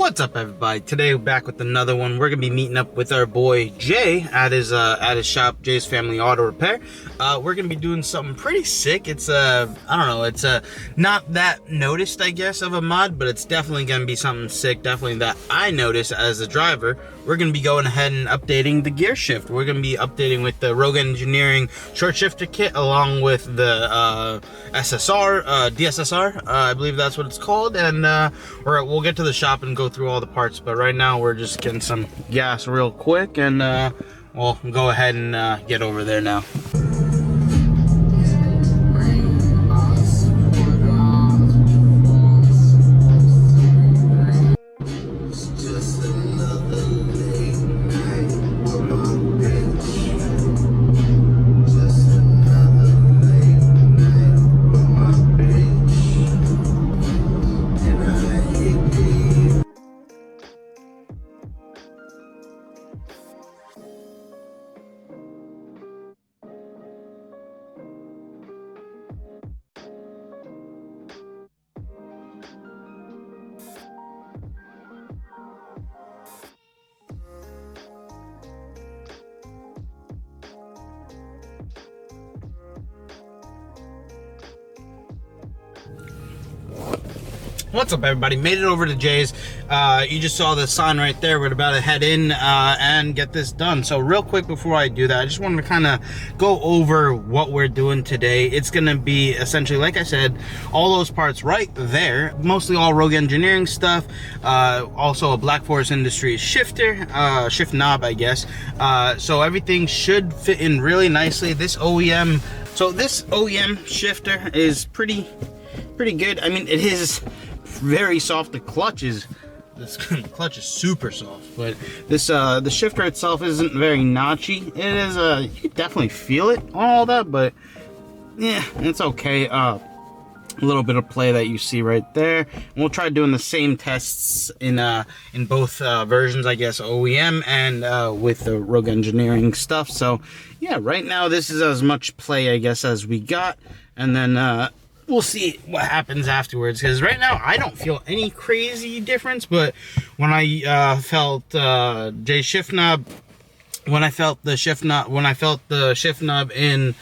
What's up, everybody? Today we're back with another one. We're gonna be meeting up with our boy Jay at his shop, Jay's Family Auto Repair. We're gonna be doing something pretty sick. It's I don't know, it's not that noticed, I guess, of a mod, but it's definitely gonna be something sick. Definitely that I notice as a driver. We're gonna be going ahead and updating the gear shift. We're gonna be updating with the Rogue Engineering short shifter kit, along with the SSR, DSSR, I believe that's what it's called. And we'll get to the shop and go through all the parts. But right now we're just getting some gas real quick, and we'll go ahead and get over there now. What's up, everybody? Made it over to Jay's. You just saw the sign right there. We're about to head in and get this done. So real quick before I do that, I just wanted to kind of go over what we're doing today. It's going to be essentially, like I said, all those parts right there, mostly all Rogue Engineering stuff. Also a Black Forest Industries shifter, shift knob, I guess. So everything should fit in really nicely. This OEM shifter is pretty good. I mean, it is very soft. The clutch is super soft, but this the shifter itself isn't very notchy. It is you can definitely feel it on all that, but yeah, it's okay. A little bit of play that you see right there. And we'll try doing the same tests in both versions, I guess, OEM and with the Rogue Engineering stuff. So yeah, right now this is as much play, I guess, as we got, and then we'll see what happens afterwards, because right now I don't feel any crazy difference. But when I felt Jay's shift knob, when I felt the shift knob in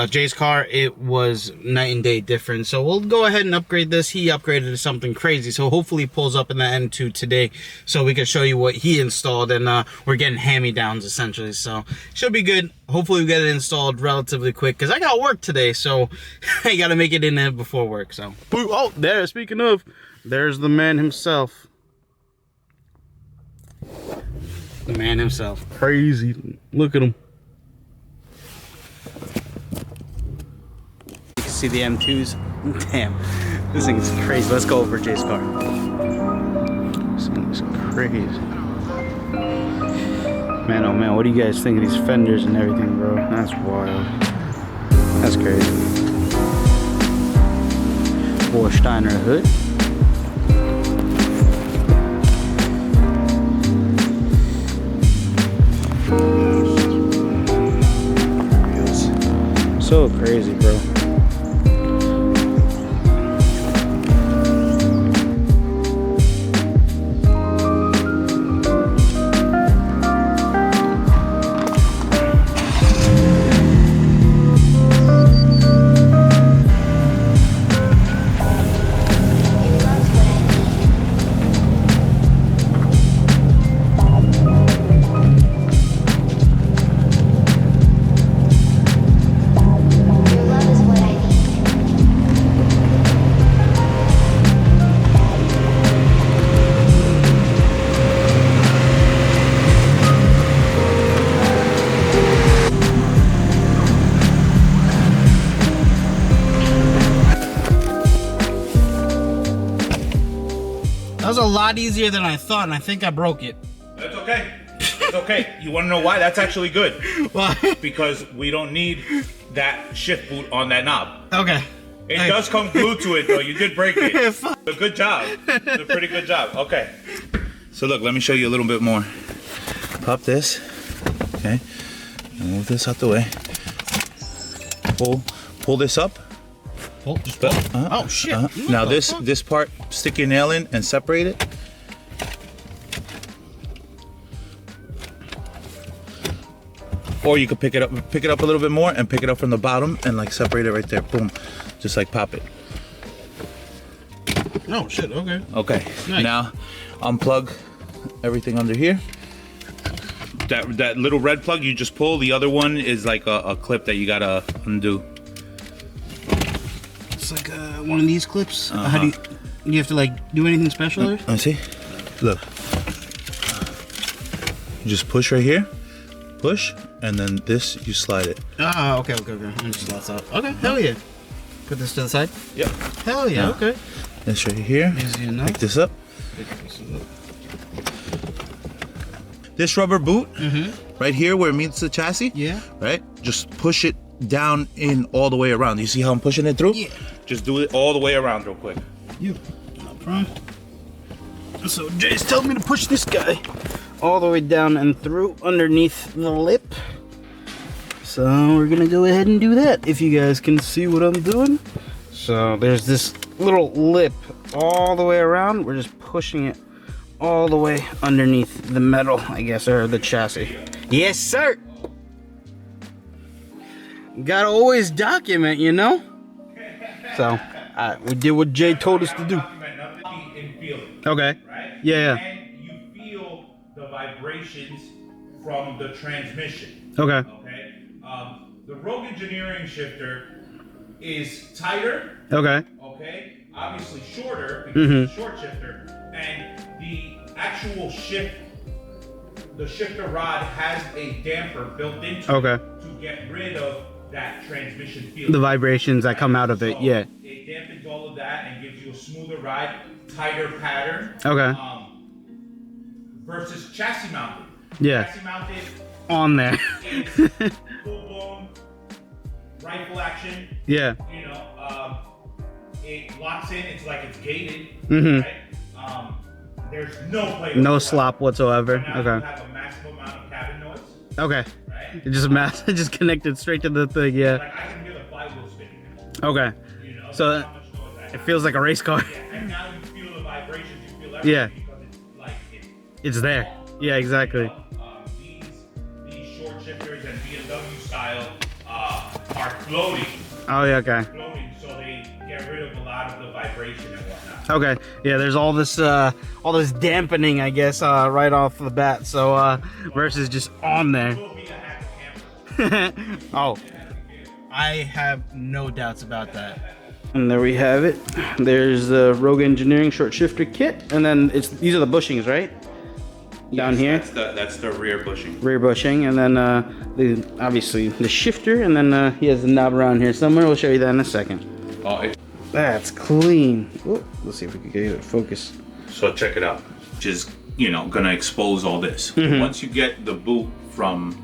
Jay's car, it was night and day difference. So we'll go ahead and upgrade this. He upgraded to something crazy, so hopefully he pulls up in the N2 today so we can show you what he installed. And we're getting hand-me-downs essentially, so should be good. Hopefully we get it installed relatively quick, because I got work today, so I gotta make it in there before work. So oh, there, speaking of, there's the man himself. The man himself. Crazy. Look at him. See the M2s. Damn, this thing is crazy. Let's go over Jay's car. This thing is crazy. Man, oh man, what do you guys think of these fenders and everything, bro? That's wild. That's crazy. Steiner hood. So crazy, bro. That was a lot easier than I thought, and I think I broke it. That's okay. It's okay. You want to know why? That's actually good. Why? Because we don't need that shift boot on that knob. Okay. It does come glued to it, though. You did break it. A good job. It's a pretty good job. Okay. So look, let me show you a little bit more. Pop this. Okay. Move this out the way. Pull this up. Oh shit! Now this part, stick your nail in and separate it. Or you could pick it up a little bit more and pick it up from the bottom and like separate it right there. Boom. Just like pop it. Oh shit, okay. Okay. Nice. Now unplug everything under here. That little red plug you just pull, the other one is like a clip that you gotta undo. It's like one of these clips. How do you have to like do anything special there? Let me see. Look. You just push right here. Push, and then this you slide it. Ah, okay. And just slots out. Okay, hell yeah. Put this to the side. Yep. Hell yeah. Okay. This right here. Easy enough. Pick this up. This rubber boot, right here where it meets the chassis. Yeah. Right. Just push it down in all the way around. You see how I'm pushing it through? Yeah. Just do it all the way around real quick. Yep. No problem. So Jay's telling me to push this guy all the way down and through underneath the lip. So we're gonna go ahead and do that, if you guys can see what I'm doing. So there's this little lip all the way around. We're just pushing it all the way underneath the metal, I guess, or the chassis. Yes, sir. Gotta always document, you know? So we did what Jay told us to do. Okay. Right? Yeah. And you feel the vibrations from the transmission. Okay. Okay. The Rogue Engineering shifter is tighter. Okay. Okay. Obviously shorter because it's a short shifter, and the actual the shifter rod has a damper built into it to get rid of that transmission feel. The vibrations that come out of it, so yeah. It dampens all of that and gives you a smoother ride, tighter pattern. Okay. Versus chassis mounted. Yeah. Chassis mounted On there. is full blown rifle action. Yeah. You know, it locks in. It's like it's gated. Right? There's no play. No slop whatsoever. Now Okay. You have a maximum amount of cabin noise. Okay. Right? It just connected straight to the thing. Yeah. Like I can hear the flywheel spinning. Okay. You know, So how much noise that it feels like a race car. Yeah, and now you feel the vibrations. You feel everything. Yeah. Because it's like It's there. Yeah, exactly. These short shifters and BMW style are floating. Oh yeah. Okay. Floating, so they get rid of a lot of the vibration and whatnot. Okay. Yeah. There's all this dampening, I guess, right off the bat. So versus just on there. It will be a hack camera. Oh, I have no doubts about that. And there we have it. There's the Rogue Engineering short shifter kit, and then these are the bushings, right? Down here, That's the rear bushing. rear bushing, and then obviously the shifter, and then he has the knob around here somewhere. We'll show you that in a second. That's clean. Ooh, let's see if we can get it focused. So check it out. Which is, you know, gonna expose all this. Once you get the boot from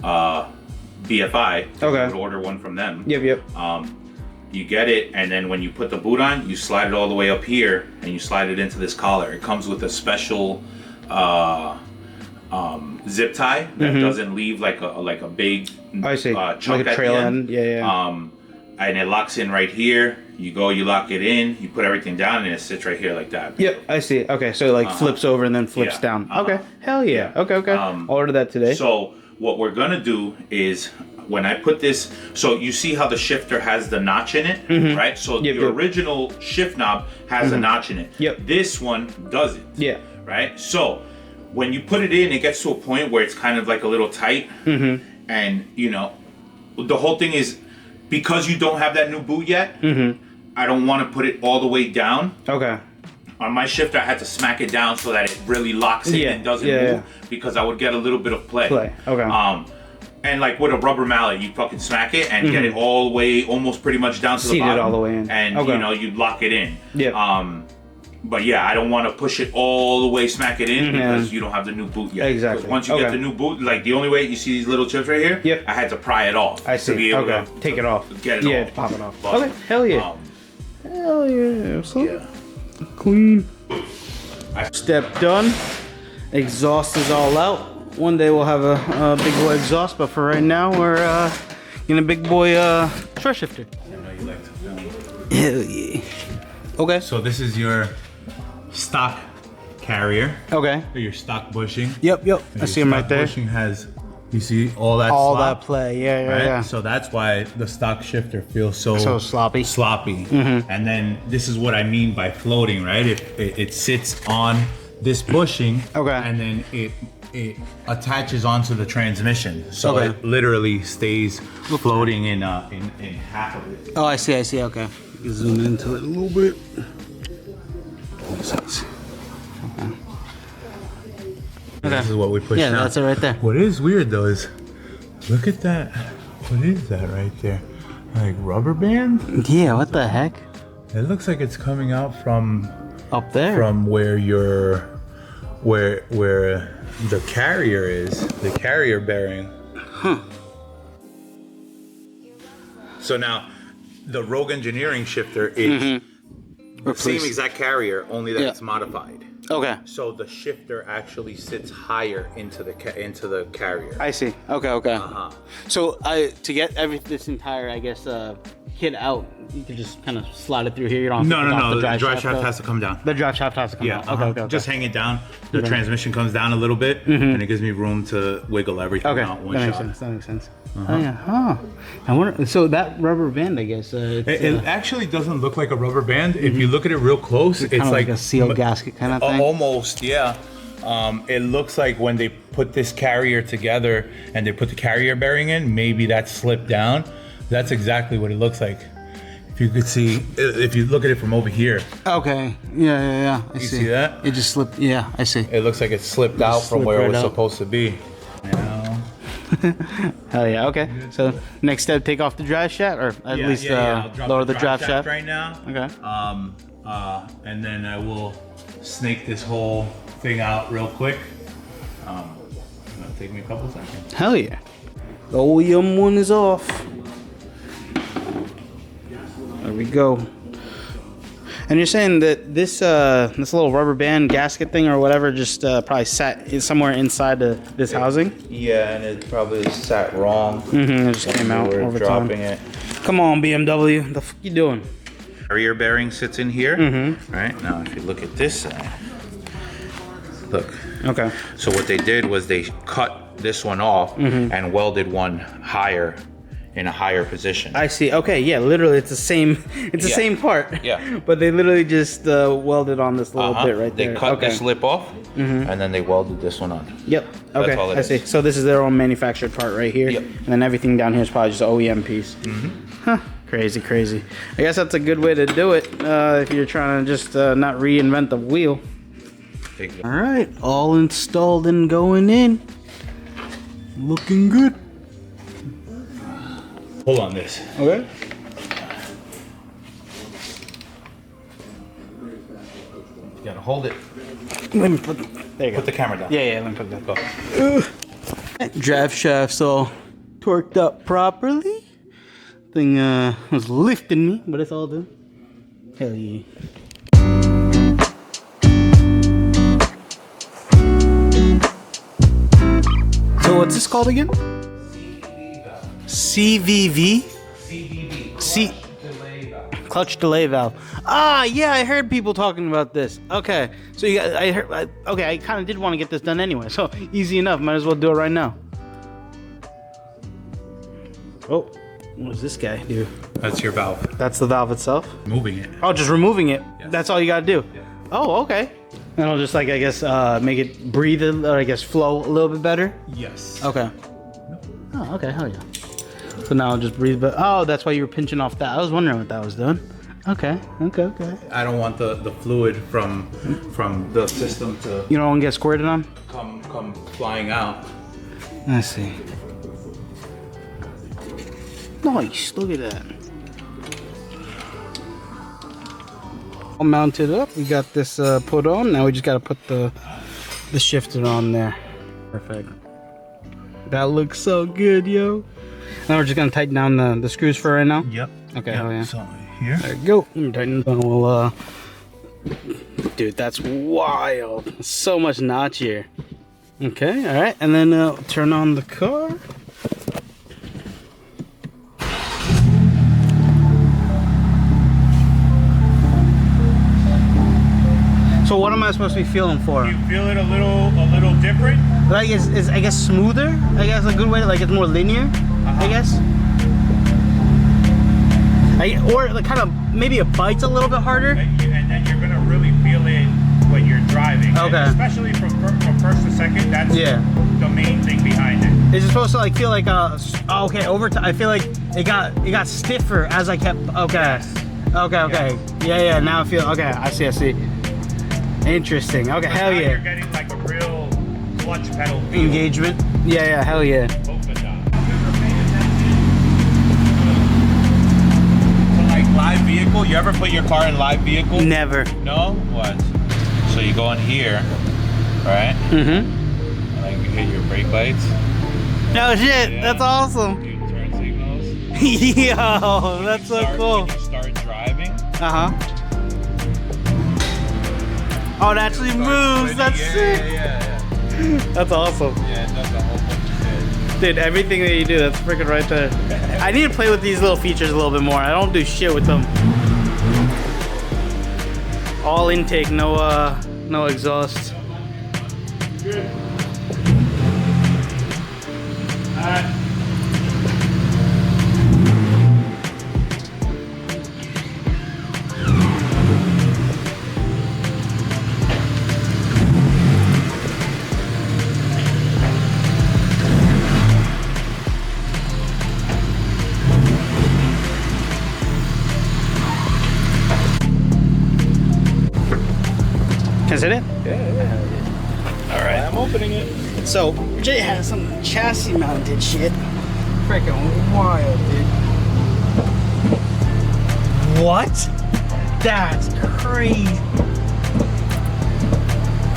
BFI, you would order one from them. Yep. You get it, and then when you put the boot on, you slide it all the way up here, and you slide it into this collar. It comes with a special zip tie that doesn't leave like a big I see. chunk Like a at trail the end. end. Yeah. And it locks in right here. You lock it in, you put everything down, and it sits right here like that. Yep, I see. Okay, so it like flips over and then flips down. Okay, hell yeah. Okay. I'll order that today. So what we're gonna do is when I put this, so you see how the shifter has the notch in it, right? So the original shift knob has a notch in it. Yep. This one doesn't. Yeah. Right? So when you put it in, it gets to a point where it's kind of like a little tight. And, you know, the whole thing is because you don't have that new boot yet, I don't want to put it all the way down. Okay. On my shifter, I had to smack it down so that it really locks in and doesn't move because I would get a little bit of play. Okay. And like with a rubber mallet, you fucking smack it and get it all the way, almost pretty much down to the bottom. Seat it all the way in. And, you know, you lock it in. Yeah. But yeah, I don't want to push it all the way, smack it in because you don't have the new boot yet. Exactly. Because once you get the new boot, like the only way you see these little chips right here, Yep. I had to pry it off. I see. To be able to take it off. Get it off. Yeah, pop it off. But, okay, hell yeah. Hell yeah. So clean. Step done. Exhaust is all out. One day we'll have a big boy exhaust, but for right now we're in a big boy short shifter. I know you like to film. Hell yeah. Okay. So this is your stock carrier. Okay. Or your stock bushing. Yep. I see him right there. Bushing has You see all that all slop? that play. Yeah, Right? yeah. So that's why the stock shifter feels so sloppy. And then this is what I mean by floating, right? It sits on this bushing, Okay. and then it attaches onto the transmission, so Okay. it literally stays floating in half of it. Oh, I see. Okay. Zoom into it a little bit. Okay. This is what we push Yeah, down. that's it right there. What is weird though is, look at that. What is that right there? Like rubber band? Yeah, what the heck? It looks like it's coming out from Up there? from where where the carrier is, the carrier bearing. Huh. So now the Rogue Engineering shifter is the same exact carrier, only that Yeah. it's modified. Okay. So the shifter actually sits higher into the carrier. I see. Okay. Uh-huh. So to get this entire, I guess, kit out, you could just kind of slide it through here. You don't have to put off No. the The drive shaft though? has to come down. The drive shaft has to come Yeah, out. Okay. Just hang it down. The transmission comes down a little bit, and it gives me room to wiggle everything Okay, out one that makes shot. sense. That makes sense. Oh yeah. Huh. I wonder. So that rubber band, I guess. It actually doesn't look like a rubber band. If you look at it real close, it's kind of like a sealed gasket kind of thing. Almost, yeah. It looks like when they put this carrier together and they put the carrier bearing in, maybe that slipped down. That's exactly what it looks like. If you could see, if you look at it from over here, Okay. Yeah. I you see that? It just slipped. Yeah, I see. It looks like it slipped out from slipped where right it was out. supposed to be. Now, Hell yeah. Okay. So next step, take off the drive shaft, or at least I'll drop lower the drive shaft. right now. Okay. And then I will snake this whole thing out real quick. It'll take me a couple seconds. Hell yeah. The OEM one is off. There we go. And you're saying that this little rubber band gasket thing or whatever just probably sat somewhere inside this housing? Yeah, and it probably sat wrong. Mm-hmm. It just came out We're over dropping time. it. Come on, BMW. The fuck you doing? Carrier bearing sits in here. Right now, if you look at this side, look. Okay. So what they did was they cut this one off and welded one higher, in a higher position. I see. Okay, yeah, literally it's the same the Yeah. same part. Yeah. But they literally just welded on this little bit right They there. cut okay. this lip off, and then they welded this one on. Yep. Okay. all it I see. is. So this is their own manufactured part right here. Yep. And then everything down here is probably just an OEM piece. Huh. Crazy. I guess that's a good way to do it if you're trying to just not reinvent the wheel. All right, all installed and going in. Looking good. Hold on this. Okay. You gotta hold it. Let me put. There you go. Put the camera down. Yeah. Let me put that. Go. Drive shaft's all torqued up properly. Thing was lifting me, but it's all done. Hell yeah. So what's this called again? CVV? CDV. Clutch delay valve. Ah, yeah, I heard people talking about this. Okay, so you got, I kind of did want to get this done anyway, so easy enough. Might as well do it right now. Oh, what does this guy do? That's your valve. That's the valve itself? Moving it. Oh, just removing it. Yes. That's all you gotta do. Yeah. Oh, okay. And I'll just like, I guess, make it breathe, or I guess flow a little bit better. Yes. Okay. Oh, okay, hell yeah. So now I'll just breathe, but oh, that's why you were pinching off that. I was wondering what that was doing. Okay. I don't want the fluid from the system to You don't want to get squirted on? come flying out. Let's see. Nice, look at that. All mounted up. We got this put on. Now we just got to put the shifter on there. Perfect. That looks so good, yo. Now we're just gonna tighten down the screws for right now. Yep. Okay. Yep. Hell yeah. So here. There we go. Let me tighten it down. We'll, dude, that's wild. So much notch here. Okay. All right. And then turn on the car. So what am I supposed to be feeling for? You feel it a little different. Like is I guess smoother. I guess a good way to like it's more linear. I guess. Or like kind of maybe it bites a little bit harder. And then you're gonna really feel it when you're driving. Okay. And especially from first to second. That's the main thing behind it. Is it supposed to like feel like okay, over time I feel like it got stiffer as I kept okay. Okay. Yeah, now I feel okay, I see. Interesting. Okay, hell yeah. You're getting like a real clutch pedal feel. Engagement. Yeah, hell yeah. So like live vehicle, you ever put your car in live vehicle? Never. No? What? So you go in here, right? Mm-hmm. And like you hit your brake lights. No shit, Yeah. that's awesome. You turn signals. Yo, that's so cool. When you start driving. Uh-huh. Oh, it actually moves. That's sick. Yeah. That's awesome. Yeah, it does a whole bunch of shit. Dude, everything that you do, that's freaking right there. I need to play with these little features a little bit more. I don't do shit with them. All intake, no exhaust. Good. Can I sit it? Yeah. All right. I'm opening it. So, Jay has some chassis mounted shit. Freaking wild, dude. What? That's crazy.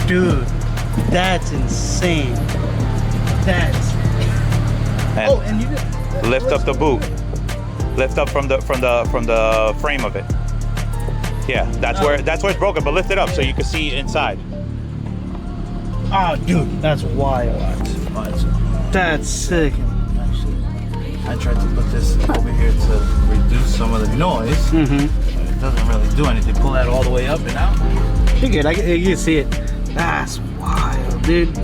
Dude, that's insane. That's... And oh, and you lift up the boot. Lift up from the frame of it. Yeah, that's where it's broken, but lift it up so you can see inside. Oh, dude, that's wild. That's sick. Actually, I tried to put this over here to reduce some of the noise. Mm-hmm. It doesn't really do anything. Pull that all the way up and out. You're good. You can see it. That's wild, dude.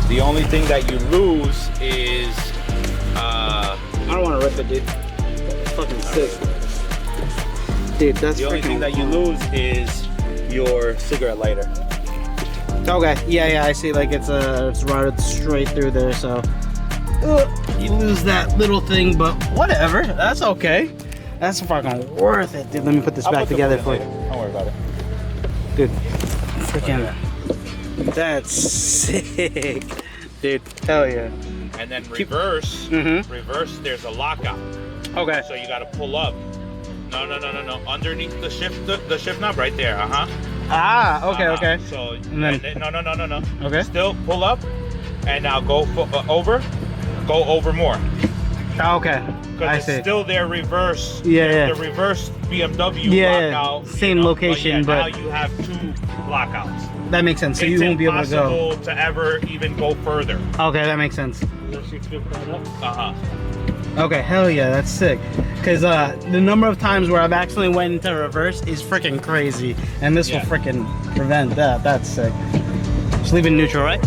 The only thing that you lose is I don't want to rip it, dude. It's fucking sick. Dude, that's the only freaking thing that you lose is your cigarette lighter. Okay, yeah, I see. Like it's routed straight through there, so you lose that little thing, but whatever. That's okay. That's fucking worth it, dude. Let me put this back together for you. Don't worry about it. Dude, freaking, that's sick, dude. Hell yeah. And then reverse. Reverse. There's a lockout. Okay. So you got to pull up. No. Underneath the shift knob right there. Ah, okay. So And then- no. Okay. Still pull up, and now go over. Go over more. Okay. I Because it's see. still their reverse. Yeah. The reverse BMW Yeah, lockout. same location, but but- now you have two lockouts. That makes sense. So you won't be able to go. It's impossible to ever even go further. Okay, that makes sense. Okay, hell yeah, that's sick. Because the number of times where I've actually went into reverse is freaking crazy. And this will freaking prevent that. That's sick. Just leave it neutral, right?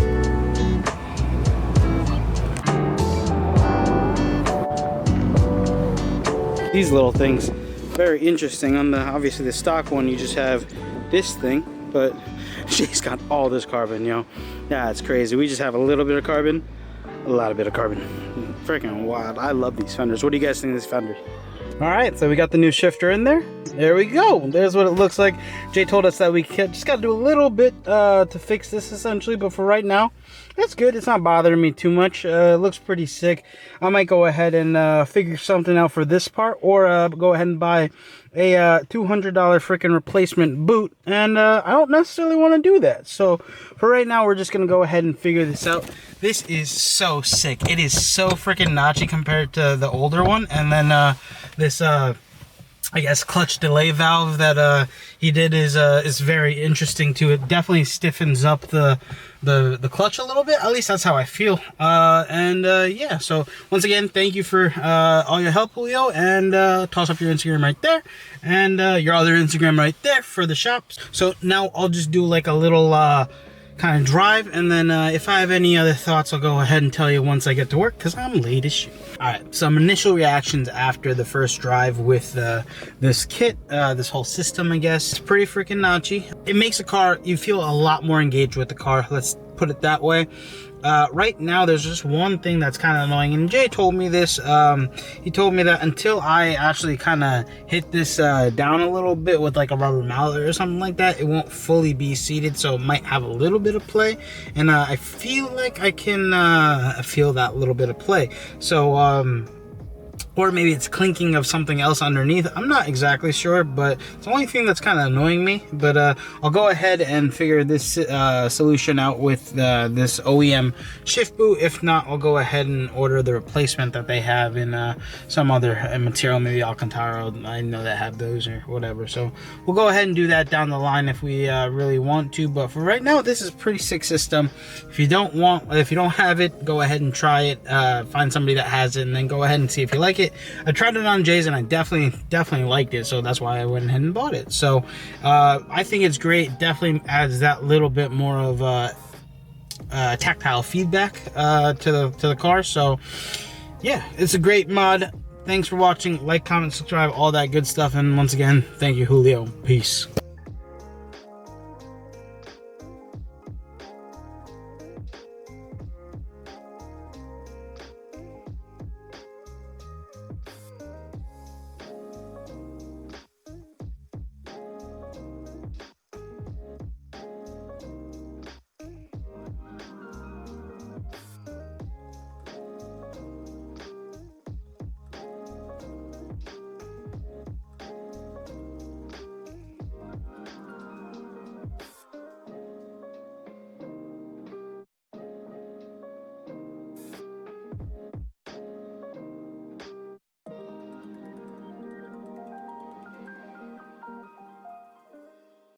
These little things, very interesting. On the obviously the stock one, you just have this thing, but she's got all this carbon, yo. That's crazy. We just have a little bit of carbon, a lot of bit of carbon. Freaking wild. I love these fenders. What do you guys think of these fenders? All right, so we got the new shifter in there. There we go. There's what it looks like. Jay told us that we just got to do a little bit to fix this essentially, but for right now, that's good. It's not bothering me too much. It looks pretty sick. I might go ahead and figure something out for this part, or go ahead and buy a $200 freaking replacement boot, and I don't necessarily want to do that. So for right now, we're just gonna go ahead and figure this out. This is so sick. It is so freaking notchy compared to the older one, and then this I guess clutch delay valve that he did is very interesting too. It definitely stiffens up the clutch a little bit. At least that's how I feel. Yeah, so once again, thank you for all your help, Julio, and toss up your Instagram right there, and your other Instagram right there for the shops. So now I'll just do like a little kind of drive, and then if I have any other thoughts, I'll go ahead and tell you once I get to work, because I'm late as shit. Alright, some initial reactions after the first drive with this kit, this whole system, I guess. It's pretty freaking notchy. It makes the car, you feel a lot more engaged with the car, let's put it that way. Right now, there's just one thing that's kind of annoying, and Jay told me this. He told me that until I actually kind of hit this down a little bit with like a rubber mallet or something like that, it won't fully be seated, so it might have a little bit of play, and I feel like I can feel that little bit of play. So or maybe it's clinking of something else underneath. I'm not exactly sure, but it's the only thing that's kind of annoying me. But I'll go ahead and figure this solution out with this OEM shift boot. If not, I'll go ahead and order the replacement that they have in some other material, maybe Alcantara. I know they have those or whatever. So we'll go ahead and do that down the line if we really want to. But for right now, this is a pretty sick system. If you don't have it, go ahead and try it. Find somebody that has it, and then go ahead and see if you like it. I tried it on Jay's and I definitely liked it, so that's why I went ahead and bought it. So I think it's great. Definitely adds that little bit more of tactile feedback to the car. So yeah, it's a great mod. Thanks for watching. Like, comment, subscribe, all that good stuff. And once again, thank you, Julio. Peace.